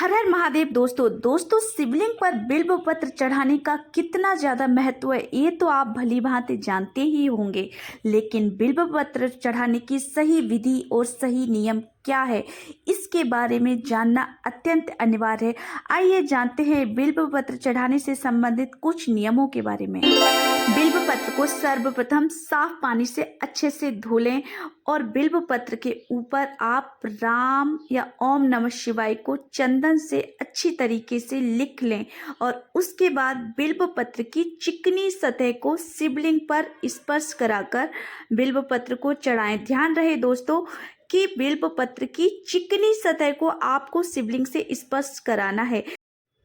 हर हर महादेव। दोस्तों शिवलिंग पर बिल्व पत्र चढ़ाने का कितना ज़्यादा महत्व है ये तो आप भली भांति जानते ही होंगे, लेकिन बिल्व पत्र चढ़ाने की सही विधि और सही नियम क्या है इसके बारे में जानना अत्यंत अनिवार्य है। आइए जानते हैं बिल्व पत्र चढ़ाने से संबंधित कुछ नियमों के बारे में। बिल्व पत्र को सर्वप्रथम साफ पानी से अच्छे से धो लें और बिल्व पत्र के ऊपर आप राम या ओम नमः शिवाय को चंदन से अच्छी तरीके से लिख लें और उसके बाद बिल्व पत्र की चिकनी सतह को शिवलिंग पर स्पर्श कराकर बिल्व पत्र को चढ़ाएं। ध्यान रहे दोस्तों कि बिल्व पत्र की चिकनी सतह को आपको शिवलिंग से स्पर्श कराना है।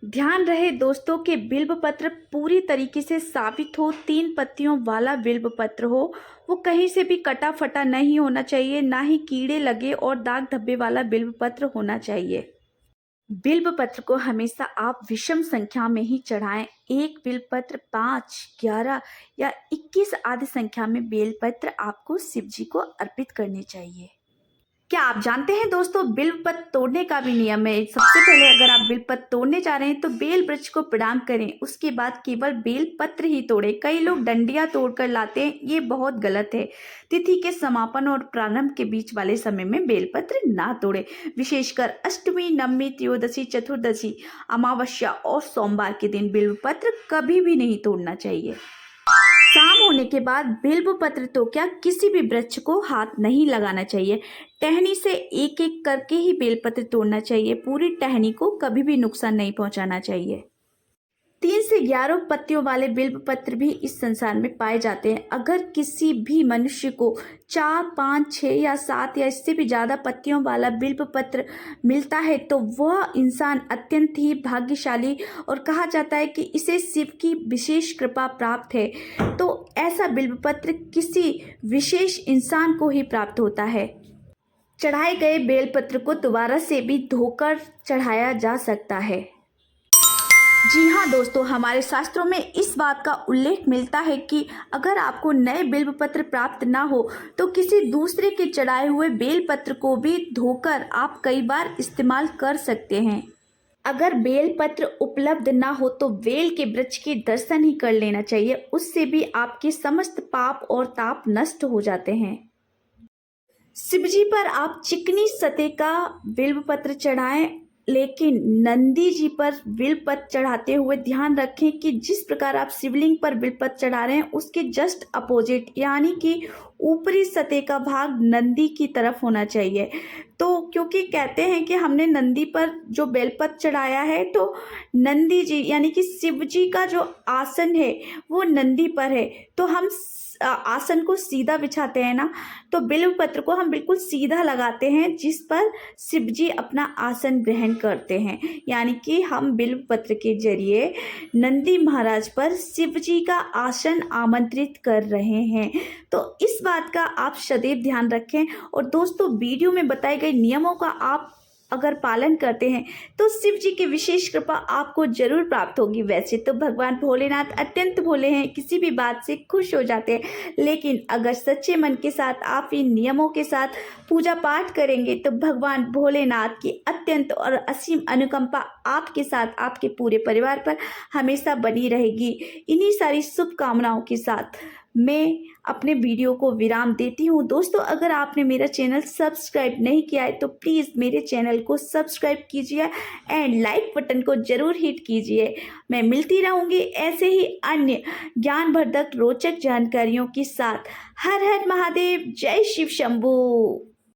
ध्यान रहे दोस्तों कि बिल्व पत्र पूरी तरीके से साबित हो, 3 पत्तियों वाला बिल्व पत्र हो, वो कहीं से भी कटा फटा नहीं होना चाहिए, ना ही कीड़े लगे और दाग धब्बे वाला बिल्व पत्र होना चाहिए। बिल्व पत्र को हमेशा आप विषम संख्या में ही चढ़ाएं। एक बिल्व पत्र 5, 11 या 21 आदि संख्या में बेलपत्र आपको शिव जी को अर्पित करने चाहिए। क्या आप जानते हैं दोस्तों बिल्व पत्र तोड़ने का भी नियम है। सबसे पहले अगर आप बिल्व पत्र तोड़ने जा रहे हैं तो बेल वृक्ष को प्रणाम करें, उसके बाद केवल बेल पत्र ही तोड़ें। कई लोग डंडियां तोड़कर लाते हैं, ये बहुत गलत है। तिथि के समापन और प्रारंभ के बीच वाले समय में बेल पत्र ना तोड़ें। विशेषकर अष्टमी, नवमी, त्रयोदशी, चतुर्दशी, अमावस्या और सोमवार के दिन बिल्व पत्र कभी भी नहीं तोड़ना चाहिए। शाम होने के बाद बिल्व पत्र तो क्या किसी भी वृक्ष को हाथ नहीं लगाना चाहिए। टहनी से एक एक करके ही बेलपत्र तोड़ना चाहिए, पूरी टहनी को कभी भी नुकसान नहीं पहुंचाना चाहिए। 3 से 11 पत्तियों वाले बिल्व पत्र भी इस संसार में पाए जाते हैं। अगर किसी भी मनुष्य को 4, 5, 6 या 7 या इससे भी ज़्यादा पत्तियों वाला बिल्व पत्र मिलता है तो वह इंसान अत्यंत ही भाग्यशाली और कहा जाता है कि इसे शिव की विशेष कृपा प्राप्त है। तो ऐसा बिल्व पत्र किसी विशेष इंसान को ही प्राप्त होता है। चढ़ाए गए बेलपत्र को दोबारा से भी धोकर चढ़ाया जा सकता है। जी हाँ दोस्तों, हमारे शास्त्रों में इस बात का उल्लेख मिलता है कि अगर आपको नए बिल्व पत्र प्राप्त ना हो तो किसी दूसरे के चढ़ाए हुए बेल पत्र को भी धोकर आप कई बार इस्तेमाल कर सकते हैं। अगर बेल पत्र उपलब्ध ना हो तो बेल के वृक्ष के दर्शन ही कर लेना चाहिए, उससे भी आपके समस्त पाप और ताप नष्ट हो जाते हैं। शिवजी पर आप चिकनी सतह का बिल्व पत्र चढ़ाएं, लेकिन नंदी जी पर बिल्व पत्र चढ़ाते हुए ध्यान रखें कि जिस प्रकार आप शिवलिंग पर बिल्व पत्र चढ़ा रहे हैं उसके जस्ट अपोजिट यानी कि ऊपरी सतह का भाग नंदी की तरफ होना चाहिए। तो क्योंकि कहते हैं कि हमने नंदी पर जो बेलपत्र चढ़ाया है तो नंदी जी यानी कि शिव जी का जो आसन है वो नंदी पर है, तो हम आसन को सीधा बिछाते हैं ना, तो बिल्व पत्र को हम बिल्कुल सीधा लगाते हैं जिस पर शिव जी अपना आसन ग्रहण करते हैं। यानी कि हम बिल्व पत्र के जरिए नंदी महाराज पर शिव जी का आसन आमंत्रित कर रहे हैं। तो इस बात का आप सदैव ध्यान रखें और दोस्तों वीडियो में बताए गए नियमों का आप अगर पालन करते हैं तो शिव जी की विशेष कृपा आपको जरूर प्राप्त होगी। वैसे तो भगवान भोलेनाथ अत्यंत भोले हैं, किसी भी बात से खुश हो जाते हैं, लेकिन अगर सच्चे मन के साथ आप इन नियमों के साथ पूजा पाठ करेंगे तो भगवान भोलेनाथ की अत्यंत और असीम अनुकंपा आपके साथ, आपके पूरे परिवार पर हमेशा बनी रहेगी। इन्हीं सारी शुभकामनाओं के साथ मैं अपने वीडियो को विराम देती हूँ। दोस्तों अगर आपने मेरा चैनल सब्सक्राइब नहीं किया है तो प्लीज़ मेरे चैनल को सब्सक्राइब कीजिए एंड लाइक बटन को ज़रूर हिट कीजिए। मैं मिलती रहूँगी ऐसे ही अन्य ज्ञानवर्धक रोचक जानकारियों के साथ। हर हर महादेव, जय शिव शंभू।